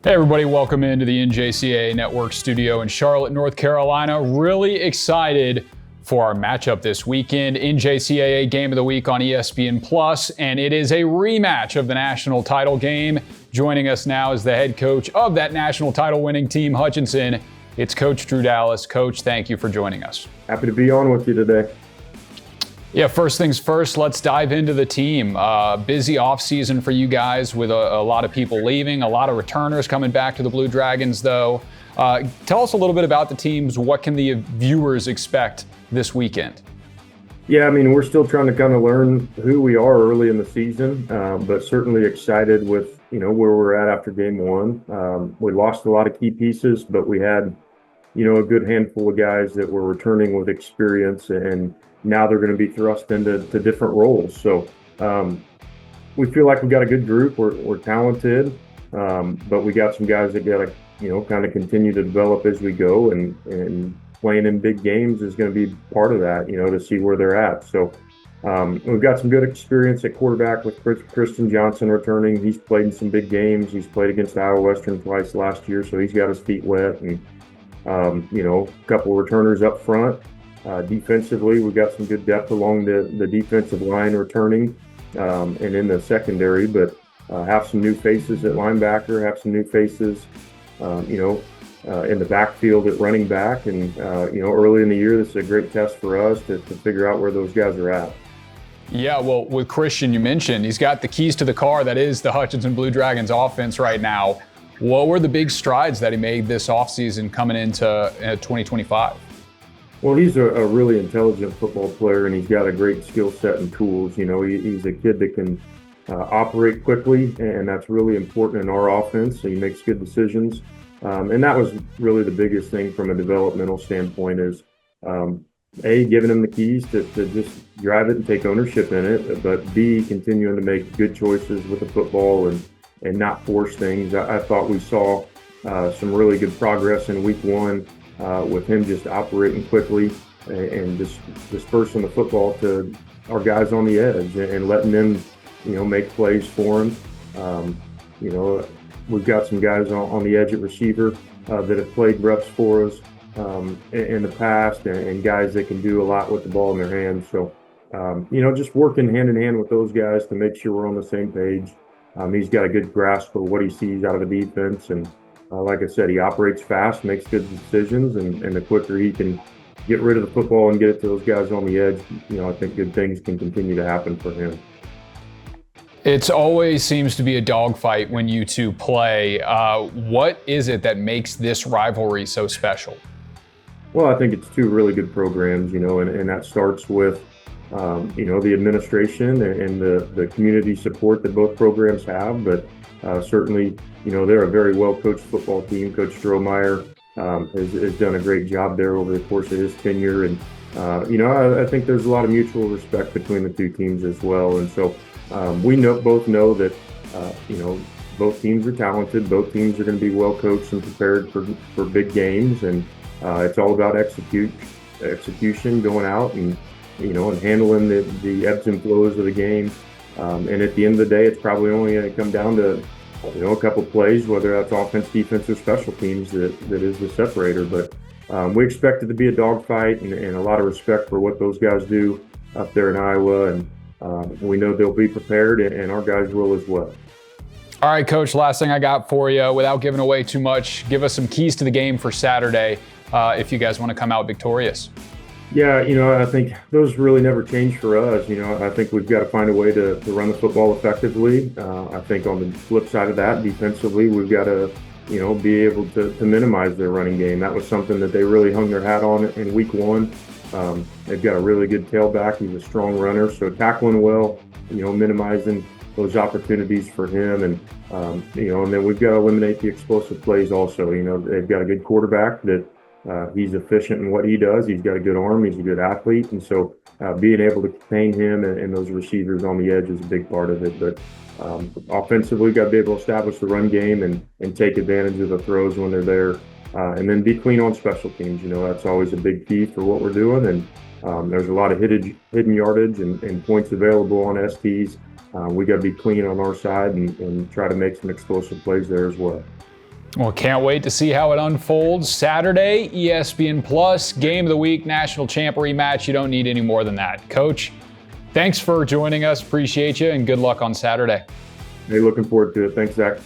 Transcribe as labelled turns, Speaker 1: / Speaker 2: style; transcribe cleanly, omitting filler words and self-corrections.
Speaker 1: Hey everybody, welcome into the NJCAA Network studio in Charlotte, North Carolina. Really excited for our matchup this weekend. NJCAA Game of the Week on ESPN Plus, and it is a rematch of the national title game. Joining us now is the head coach of that national title winning team, Hutchinson. It's Coach Drew Dallas. Coach, thank you for joining us.
Speaker 2: Happy to be on with you today.
Speaker 1: Yeah, first things first, let's dive into the team. Busy offseason for you guys with a lot of people leaving, a lot of returners coming back to the Blue Dragons, though. Tell us a little bit about the teams. What can the viewers expect this weekend?
Speaker 2: Yeah, I mean, we're still trying to kind of learn who we are early in the season, but certainly excited with, where we're at after game one. We lost a lot of key pieces, but we had, a good handful of guys that were returning with experience, and now they're going to be thrust into different roles. So we feel like we got a good group. We're talented, but we got some guys that got to, kind of continue to develop as we go, and playing in big games is going to be part of that, to see where they're at. So we've got some good experience at quarterback with Christian Johnson returning. He's played in some big games. He's played against Iowa Western twice last year, so he's got his feet wet. And, a couple of returners up front. Defensively, we've got some good depth along the defensive line returning and in the secondary, but have some new faces at linebacker, have some new faces, in the backfield at running back. And, early in the year, this is a great test for us to figure out where those guys are at.
Speaker 1: Yeah, well, with Christian, you mentioned he's got the keys to the car that is the Hutchinson Blue Dragons offense right now. What were the big strides that he made this offseason coming into 2025?
Speaker 2: Well, he's a really intelligent football player, and he's got a great skill set and tools. He's a kid that can operate quickly, and that's really important in our offense. So he makes good decisions. And that was really the biggest thing from a developmental standpoint is, A, giving him the keys to just drive it and take ownership in it, but B, continuing to make good choices with the football and not force things. I thought we saw some really good progress in week one with him just operating quickly and just dispersing the football to our guys on the edge and letting them, make plays for him. We've got some guys on the edge at receiver that have played reps for us in the past, and guys that can do a lot with the ball in their hands. So, just working hand in hand with those guys to make sure we're on the same page. He's got a good grasp of what he sees out of the defense, and like I said, he operates fast, makes good decisions, and the quicker he can get rid of the football and get it to those guys on the edge, I think good things can continue to happen for him.
Speaker 1: It always seems to be a dogfight when you two play. What is it that makes this rivalry so special?
Speaker 2: Well, I think it's two really good programs, and that starts with, the administration and the community support that both programs have. But certainly, they're a very well-coached football team. Coach Strohmeyer has done a great job there over the course of his tenure. And, I think there's a lot of mutual respect between the two teams as well. And so we both know that, both teams are talented. Both teams are going to be well-coached and prepared for big games. And it's all about execution, going out and handling the ebbs and flows of the game. And at the end of the day, it's probably only going to come down to, a couple plays, whether that's offense, defense, or special teams that is the separator. But we expect it to be a dogfight and a lot of respect for what those guys do up there in Iowa. And we know they'll be prepared, and our guys will as well.
Speaker 1: All right, Coach, last thing I got for you, without giving away too much, give us some keys to the game for Saturday if you guys want to come out victorious.
Speaker 2: Yeah, I think those really never change for us. I think we've got to find a way to run the football effectively. I think on the flip side of that, defensively, we've got to, be able to minimize their running game. That was something that they really hung their hat on in week one. They've got a really good tailback. He's a strong runner. So tackling well, minimizing those opportunities for him. And, and then we've got to eliminate the explosive plays also. They've got a good quarterback that he's efficient in what he does. He's got a good arm. He's a good athlete. And so being able to contain him and those receivers on the edge is a big part of it. But offensively, we've got to be able to establish the run game and take advantage of the throws when they're there. And then be clean on special teams. That's always a big key for what we're doing. And there's a lot of hidden yardage and points available on STs. We got to be clean on our side and try to make some explosive plays there as well.
Speaker 1: Well, can't wait to see how it unfolds. Saturday, ESPN Plus, Game of the Week, National Champ rematch. You don't need any more than that. Coach, thanks for joining us. Appreciate you, and good luck on Saturday.
Speaker 2: Hey, looking forward to it. Thanks, Zach.